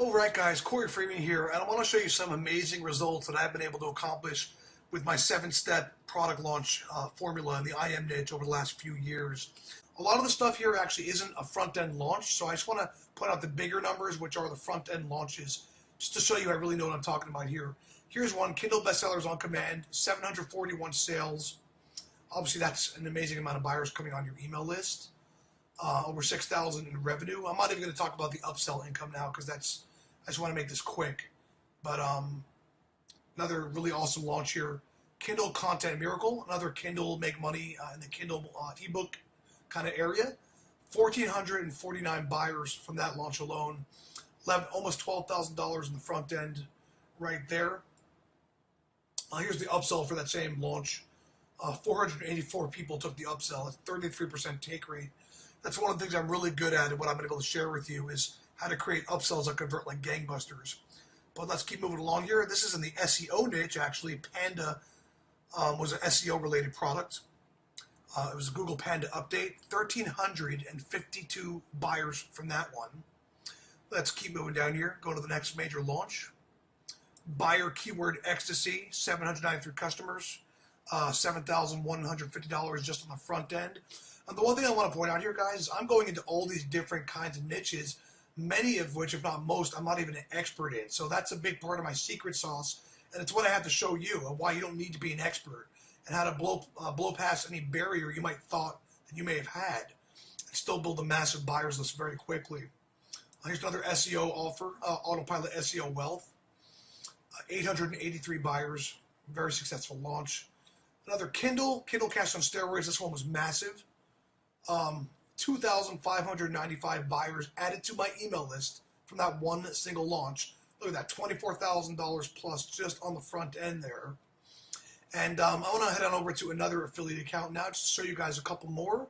Alright guys, Corey Freeman here, and I want to show you some amazing results that I've been able to accomplish with my 7-step product launch formula in the IM niche over the last few years. A lot of the stuff here actually isn't a front-end launch, so I just want to point out the bigger numbers, which are the front-end launches, just to show you I really know what I'm talking about here. Here's one, Kindle Bestsellers on Command, 741 sales. Obviously that's an amazing amount of buyers coming on your email list. Over 6,000 in revenue. I'm not even going to talk about the upsell income now because I just want to make this quick. But another really awesome launch here. Kindle Content Miracle, another Kindle make money in the Kindle ebook kind of area. 1,449 buyers from that launch alone. Almost $12,000 in the front end right there. Here's the upsell for that same launch. 484 people took the upsell. That's 33% take rate. That's one of the things I'm really good at, and what I'm going to be able to share with you is how to create upsells that convert like gangbusters. But let's keep moving along here. This is in the SEO niche, actually. Panda was an SEO related product. It was a Google Panda update. 1,352 buyers from that one. Let's keep moving down here. Go to the next major launch. Buyer keyword ecstasy, 793 customers. $7,150 just on the front end. And the one thing I want to point out here, guys, is I'm going into all these different kinds of niches, many of which, if not most, I'm not even an expert in. So that's a big part of my secret sauce, and it's what I have to show you, and why you don't need to be an expert, and how to blow past any barrier you might thought that you may have had, and still build a massive buyers list very quickly. Here's another SEO offer, Autopilot SEO Wealth. 883 buyers, very successful launch. Another Kindle Cash on steroids. This one was massive. 2,595 buyers added to my email list from that one single launch. Look at that, $24,000 plus just on the front end there. And I want to head on over to another affiliate account now just to show you guys a couple more.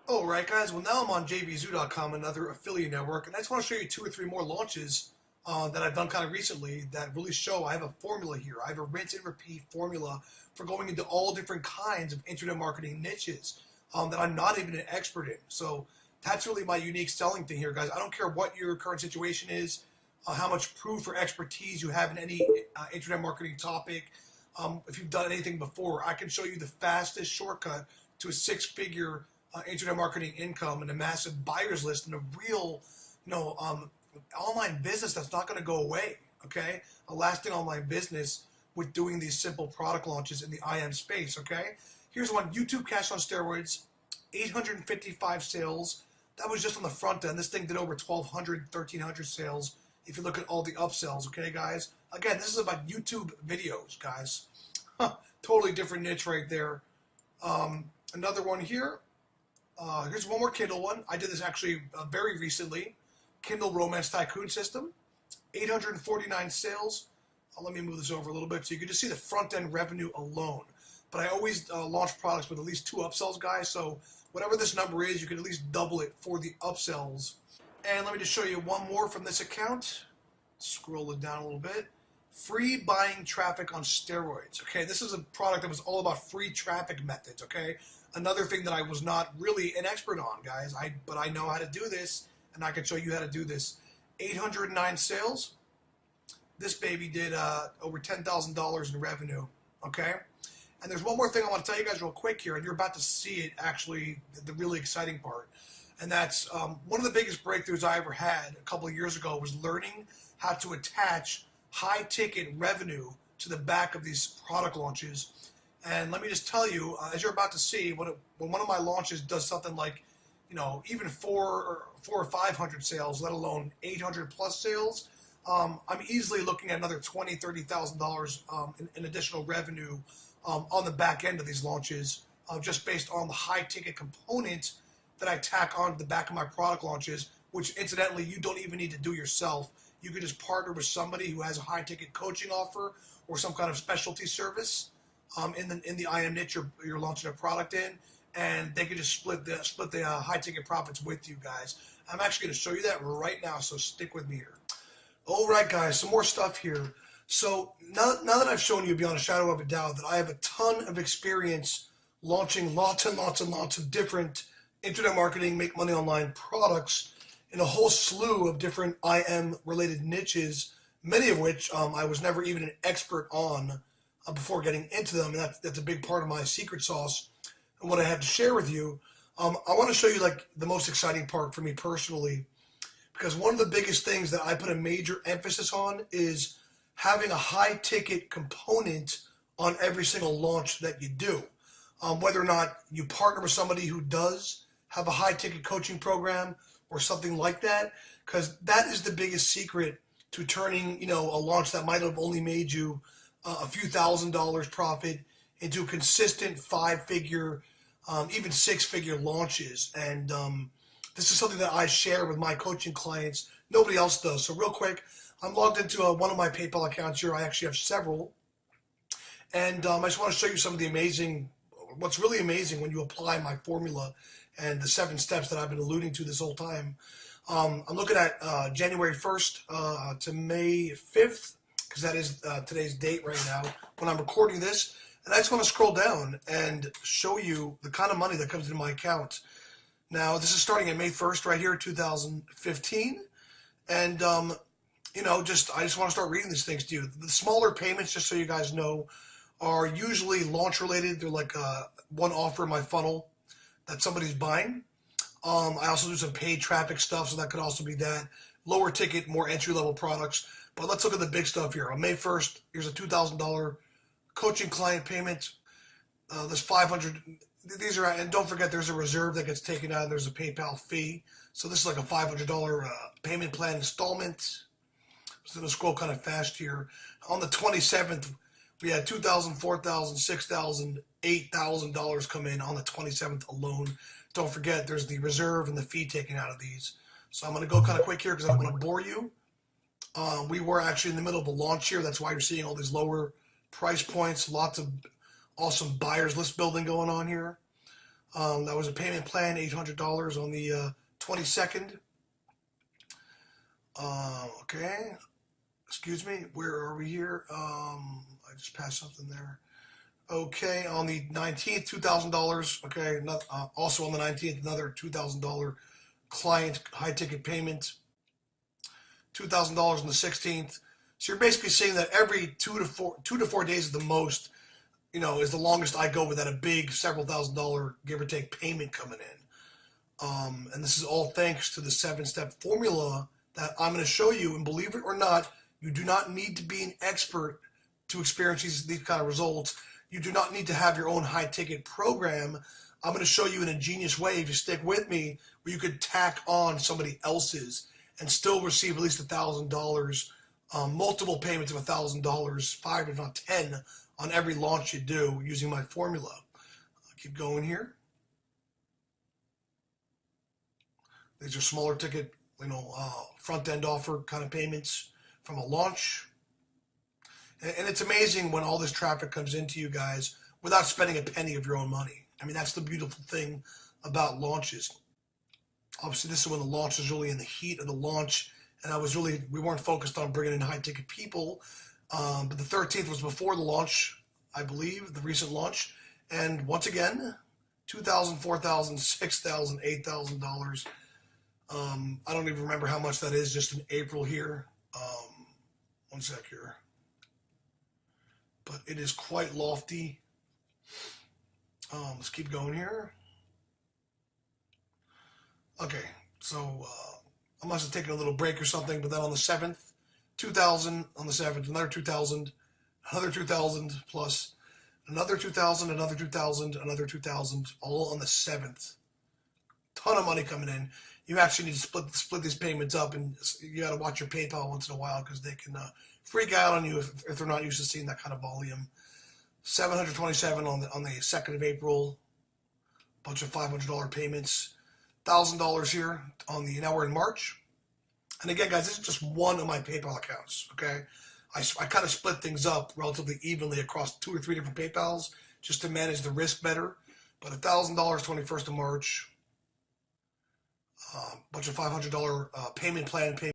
All right, guys. Well, now I'm on jvzoo.com, another affiliate network, and I just want to show you 2 or 3 more launches that I've done kind of recently that really show I have a formula here. I have a rinse and repeat formula for going into all different kinds of internet marketing niches that I'm not even an expert in. So that's really my unique selling thing here, guys. I don't care what your current situation is, how much proof or expertise you have in any internet marketing topic. If you've done anything before, I can show you the fastest shortcut to a 6-figure internet marketing income and a massive buyers list and a real, online business that's not going to go away. Okay, a lasting online business with doing these simple product launches in the IM space. Okay, here's one, YouTube Cash on steroids, 855 sales. That was just on the front end. This thing did over 1,200, 1,300 sales if you look at all the upsells. Okay, guys. Again, this is about YouTube videos, guys. Totally different niche right there. Another one here. Here's one more Kindle one. I did this actually very recently. Kindle Romance Tycoon System, 849 sales. Let me move this over a little bit so you can just see the front end revenue alone. But I always launch products with at least 2 upsells, guys. So whatever this number is, you can at least double it for the upsells. And let me just show you one more from this account. Scroll it down a little bit. Free buying traffic on steroids. Okay, this is a product that was all about free traffic methods. Okay, another thing that I was not really an expert on, guys. But I know how to do this, and I can show you how to do this. 809 sales. This baby did over $10,000 in revenue. Okay, and there's one more thing I want to tell you guys real quick here, and you're about to see it actually, the really exciting part. And that's one of the biggest breakthroughs I ever had a couple of years ago was learning how to attach high ticket revenue to the back of these product launches. And let me just tell you, as you're about to see, when one of my launches does something like, even 400 or 500 sales, let alone 800 plus sales, I'm easily looking at another $20,000, $30,000 in additional revenue on the back end of these launches, just based on the high ticket component that I tack on the back of my product launches, which incidentally you don't even need to do yourself. You can just partner with somebody who has a high ticket coaching offer or some kind of specialty service in the IM niche you're launching a product in, and they can just split the high ticket profits with you guys. I'm actually going to show you that right now, so stick with me here. All right, guys, some more stuff here. So now that I've shown you beyond a shadow of a doubt that I have a ton of experience launching lots and lots and lots of different internet marketing, make money online products, in a whole slew of different IM related niches, many of which I was never even an expert on before getting into them. And that's a big part of my secret sauce and what I have to share with you. I want to show you like the most exciting part for me personally, because one of the biggest things that I put a major emphasis on is having a high ticket component on every single launch that you do. Whether or not you partner with somebody who does have a high ticket coaching program or something like that, because that is the biggest secret to turning, a launch that might have only made you a few $1,000s profit into consistent 5-figure, even 6-figure launches. And this is something that I share with my coaching clients. Nobody else does. So real quick, I'm logged into one of my PayPal accounts here. I actually have several. And I just want to show you some of the what's really amazing when you apply my formula and the 7 steps that I've been alluding to this whole time. I'm looking at January 1st to May 5th, because that is today's date right now when I'm recording this. And I just want to scroll down and show you the kind of money that comes into my account. Now, this is starting at May 1st right here, 2015. And, I just want to start reading these things to you. The smaller payments, just so you guys know, are usually launch related. They're like one offer in my funnel that somebody's buying. I also do some paid traffic stuff, so that could also be that. Lower ticket, more entry level products. But let's look at the big stuff here. On May 1st, here's a $2,000 coaching client payment. There's 500. These are, and don't forget, there's a reserve that gets taken out, and there's a PayPal fee. So this is like a $500 payment plan installment. So I'm gonna scroll kind of fast here. On the 27th, we had $2,000, $4,000, $6,000, $8,000 come in on the 27th alone. Don't forget, there's the reserve and the fee taken out of these. So I'm going to go kind of quick here because I don't want to bore you. We were actually in the middle of a launch here. That's why you're seeing all these lower price points. Lots of awesome buyers list building going on here. That was a payment plan, $800 on the 22nd. Okay. Excuse me. Where are we here? I just passed something there. Okay, on the 19th, $2,000. Okay, also on the 19th, another $2,000 client high ticket payment. $2,000 on the 16th. So you're basically saying that every 2 to 4 days at the most, is the longest I go without a big several $1,000s give or take payment coming in. And this is all thanks to the 7-step formula that I'm going to show you. And believe it or not, you do not need to be an expert to experience these kind of results. You do not need to have your own high ticket program. I'm going to show you in a genius way, if you stick with me, where you could tack on somebody else's and still receive at least $1,000, multiple payments of $1,000, 5 if not 10 on every launch you do using my formula. I'll keep going here. These are smaller ticket, front end offer kind of payments from a launch. And it's amazing when all this traffic comes into you guys without spending a penny of your own money. I mean, that's the beautiful thing about launches. Obviously, this is when the launch is really in the heat of the launch, and we weren't focused on bringing in high ticket people. But the 13th was before the launch, I believe, the recent launch. And once again, $2,000, $4,000, $6,000, $8,000. I don't even remember how much that is just in April here. One sec here. But it is quite lofty. Let's keep going here. Okay, so I must have taken a little break or something, but then on the 7th, 2,000 on the 7th, another 2,000, another 2,000 plus another 2,000, another 2,000, another 2,000, all on the 7th. Ton of money coming in. You actually need to split these payments up, and you got to watch your PayPal once in a while because they can freak out on you if they're not used to seeing that kind of volume. 727 on the 2nd of April. Bunch of $500 payments. $1,000 here on now we're in March. And again, guys, this is just one of my PayPal accounts. Okay, I kind of split things up relatively evenly across 2 or 3 different PayPals just to manage the risk better. But $1,000, 21st of March. Bunch of $500 payment plan.